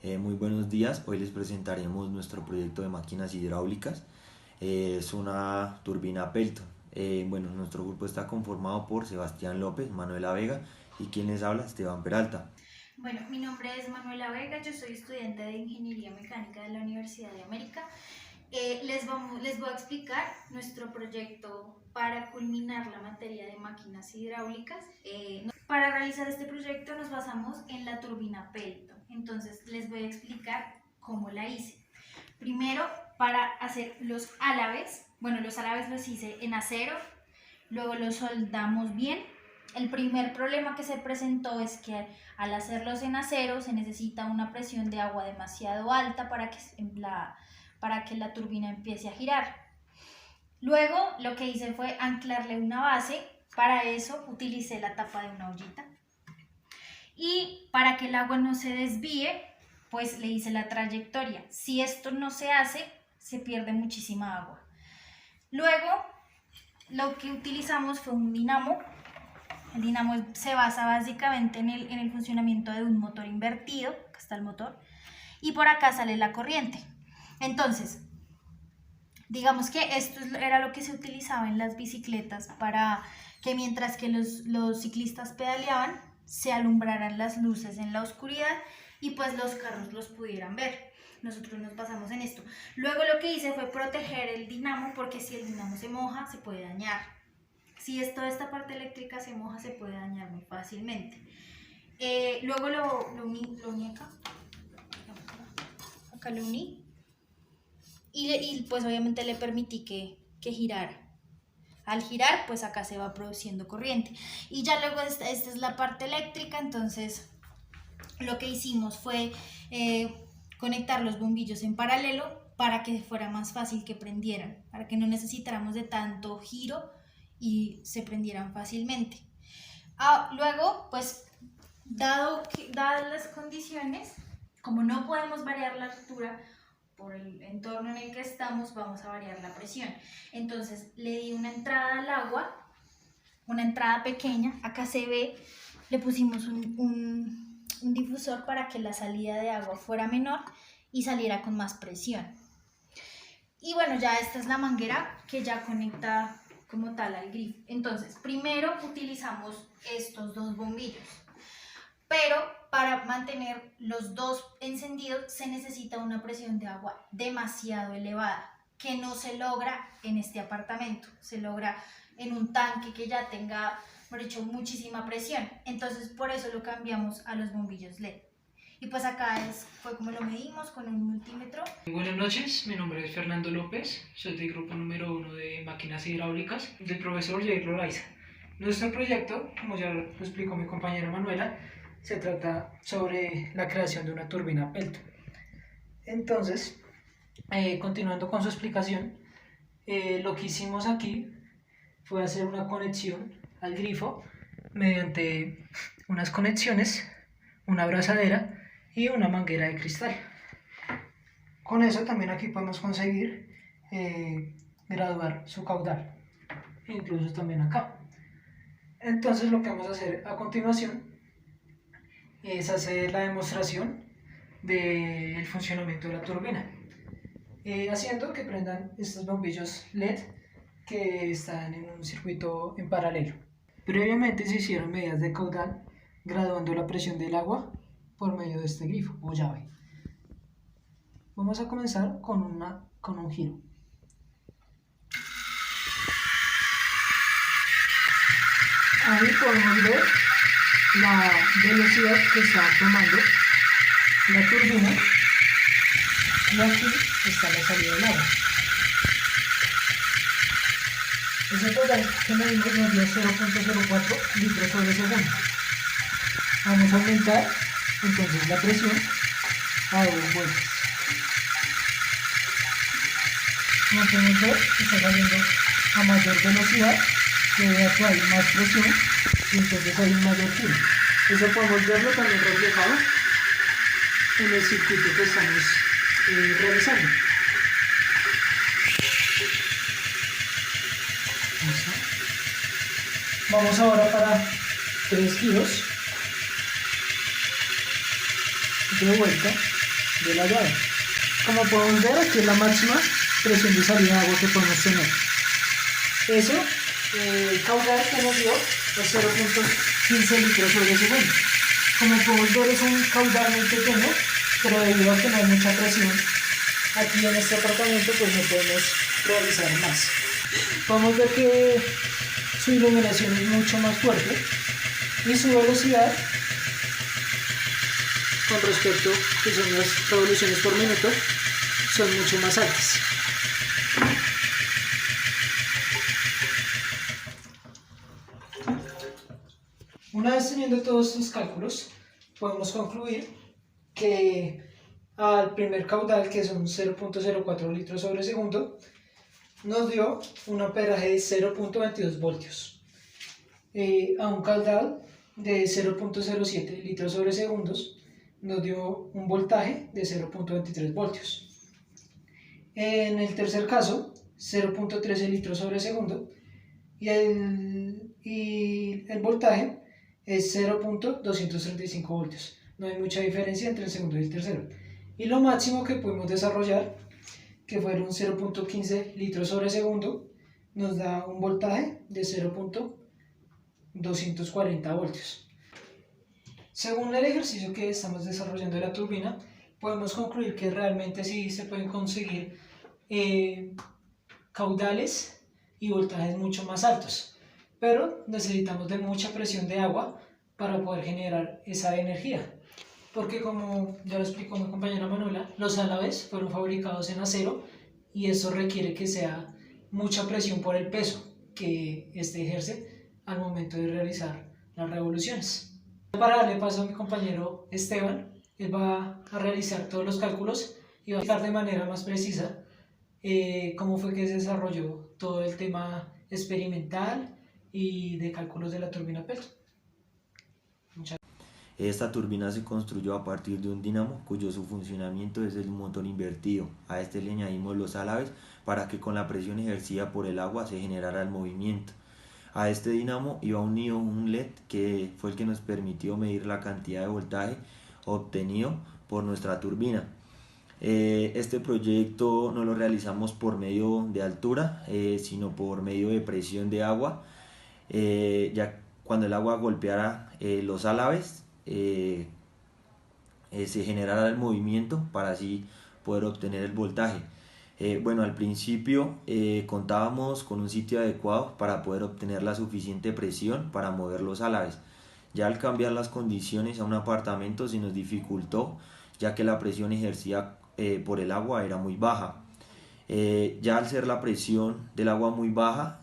Muy buenos días, hoy les presentaremos nuestro proyecto de máquinas hidráulicas. Es una turbina Pelton. Bueno, nuestro grupo está conformado por Sebastián López, Manuela Vega y quien les habla, Esteban Peralta. Bueno, mi nombre es Manuela Vega, yo soy estudiante de Ingeniería Mecánica de la Universidad de América. Les voy a explicar nuestro proyecto para culminar la materia de máquinas hidráulicas. Para realizar este proyecto nos basamos en la turbina Pelton. Entonces les voy a explicar cómo la hice. Primero, para hacer los álabes, los álabes los hice en acero, luego los soldamos bien. El primer problema que se presentó es que al hacerlos en acero se necesita una presión de agua demasiado alta para que la turbina empiece a girar. Luego lo que hice fue anclarle una base. Para eso utilicé la tapa de una ollita. Y para que el agua no se desvíe, pues le hice la trayectoria. Si esto no se hace, se pierde muchísima agua. Luego, lo que utilizamos fue un dinamo. El dinamo se basa básicamente en el funcionamiento de un motor invertido. Acá está el motor. Y por acá sale la corriente. Entonces, digamos que esto era lo que se utilizaba en las bicicletas para que mientras que los ciclistas pedaleaban, se alumbraran las luces en la oscuridad y pues los carros los pudieran ver. Nosotros nos basamos en esto. Luego lo que hice fue proteger el dinamo, porque si el dinamo se moja, se puede dañar. Si toda esta parte eléctrica se moja, se puede dañar muy fácilmente. Luego lo uní acá. Acá lo uní. Y pues obviamente le permití que girara. Al girar, pues acá se va produciendo corriente. Y ya luego esta es la parte eléctrica. Entonces lo que hicimos fue conectar los bombillos en paralelo para que fuera más fácil que prendieran, para que no necesitáramos de tanto giro y se prendieran fácilmente. Luego, pues dadas las condiciones, como no podemos variar la altura por el entorno en el que estamos, vamos a variar la presión. Entonces le di una entrada al agua, una entrada pequeña. Acá se ve, le pusimos un difusor para que la salida de agua fuera menor y saliera con más presión. Y bueno, ya esta es la manguera que ya conecta como tal al grifo. Entonces, primero utilizamos estos dos bombillos, pero para mantener los dos encendidos se necesita una presión de agua demasiado elevada, que no se logra en este apartamento, se logra en un tanque que ya tenga, por hecho, muchísima presión. Entonces por eso lo cambiamos a los bombillos LED. Y pues acá fue como lo medimos con un multímetro. Buenas noches, mi nombre es Fernando López, soy del grupo número 1 de máquinas hidráulicas del profesor Jair Loraiza. Nuestro proyecto, como ya lo explicó mi compañera Manuela, se trata sobre la creación de una turbina Pelton. Entonces, continuando con su explicación, lo que hicimos aquí fue hacer una conexión al grifo mediante unas conexiones, una abrazadera y una manguera de cristal. Con eso también aquí podemos conseguir graduar su caudal, incluso también acá. Entonces lo que vamos a hacer a continuación es hacer la demostración del funcionamiento de la turbina, haciendo que prendan estos bombillos LED que están en un circuito en paralelo. Previamente se hicieron medidas de caudal graduando la presión del agua por medio de este grifo o llave. Vamos a comenzar con un giro. Ahí podemos ver la velocidad que está tomando la turbina y aquí está la salida del agua. Ese caudal que medimos nos dio 0.04 litros sobre segundo. Vamos a aumentar entonces la presión a 2 vueltas. Como podemos ver, está saliendo a mayor velocidad, debido a que hay más presión y entonces hay un mayor giro. Eso podemos verlo también reflejado en el circuito que estamos realizando. Vamos ahora para 3 giros de vuelta. de la llave. Como podemos ver, aquí es la máxima presión de salida de agua que podemos tener. Eso, el caudal que nos dio es 0.15 litros sobre segundo. Como podemos ver, es un caudal muy pequeño, pero debido a que no hay mucha presión aquí en este apartamento, pues no podemos realizar más. Podemos ver que su iluminación es mucho más fuerte y su velocidad con respecto a que son las revoluciones por minuto son mucho más altas. Una vez teniendo todos estos cálculos, podemos concluir que al primer caudal, que son 0.04 litros sobre segundo, nos dio un amperaje de 0.22 voltios. A un caudal de 0.07 litros sobre segundos, nos dio un voltaje de 0.23 voltios. En el tercer caso, 0.13 litros sobre segundo, y el voltaje es 0.235 voltios. No hay mucha diferencia entre el segundo y el tercero. Y lo máximo que pudimos desarrollar, que fueron 0.15 litros sobre segundo, nos da un voltaje de 0.240 voltios. Según el ejercicio que estamos desarrollando de la turbina, podemos concluir que realmente sí se pueden conseguir caudales y voltajes mucho más altos, pero necesitamos de mucha presión de agua para poder generar esa energía, porque como ya lo explicó mi compañera Manuela, los álabes fueron fabricados en acero y eso requiere que sea mucha presión por el peso que este ejerce al momento de realizar las revoluciones. Para darle paso a mi compañero Esteban, él va a realizar todos los cálculos y va a explicar de manera más precisa cómo fue que se desarrolló todo el tema experimental y de cálculos de la turbina Pelton. Esta turbina se construyó a partir de un dínamo cuyo su funcionamiento es el motor invertido. A este le añadimos los álabes para que con la presión ejercida por el agua se generara el movimiento. A este dínamo iba unido un LED que fue el que nos permitió medir la cantidad de voltaje obtenido por nuestra turbina. Este proyecto no lo realizamos por medio de altura, sino por medio de presión de agua. Ya cuando el agua golpeara los álabes, se generara el movimiento para así poder obtener el voltaje. Bueno, al principio contábamos con un sitio adecuado para poder obtener la suficiente presión para mover los álabes. Ya al cambiar las condiciones a un apartamento se nos dificultó, ya que la presión ejercida por el agua era muy baja. Ya al ser la presión del agua muy baja,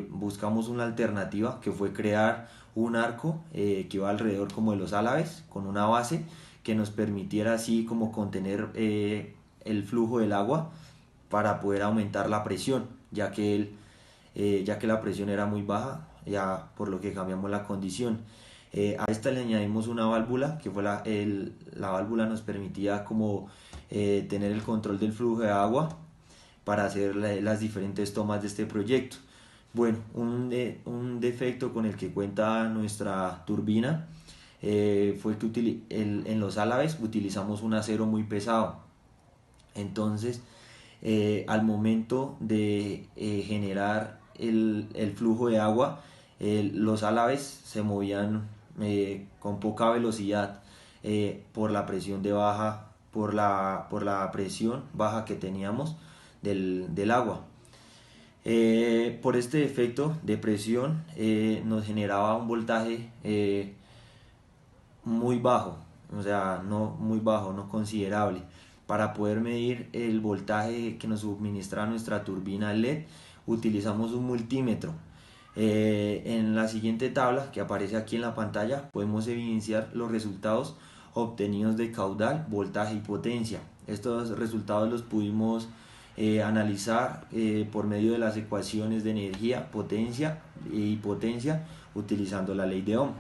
buscamos una alternativa que fue crear un arco que iba alrededor como de los álabes con una base que nos permitiera así como contener el flujo del agua para poder aumentar la presión, ya que la presión era muy baja, ya por lo que cambiamos la condición. A esta le añadimos una válvula, que fue la válvula nos permitía como tener el control del flujo de agua para hacer las diferentes tomas de este proyecto. Bueno, un defecto con el que cuenta nuestra turbina fue que en los álabes utilizamos un acero muy pesado. Entonces, al momento de generar el flujo de agua, los álabes se movían con poca velocidad por la presión por la presión baja que teníamos del agua. Por este efecto de presión nos generaba un voltaje muy bajo, o sea, no muy bajo, no considerable. Para poder medir el voltaje que nos suministra nuestra turbina LED, utilizamos un multímetro. En la siguiente tabla que aparece aquí en la pantalla podemos evidenciar los resultados obtenidos de caudal, voltaje y potencia. Estos resultados los pudimos analizar por medio de las ecuaciones de energía, potencia y potencia utilizando la ley de Ohm.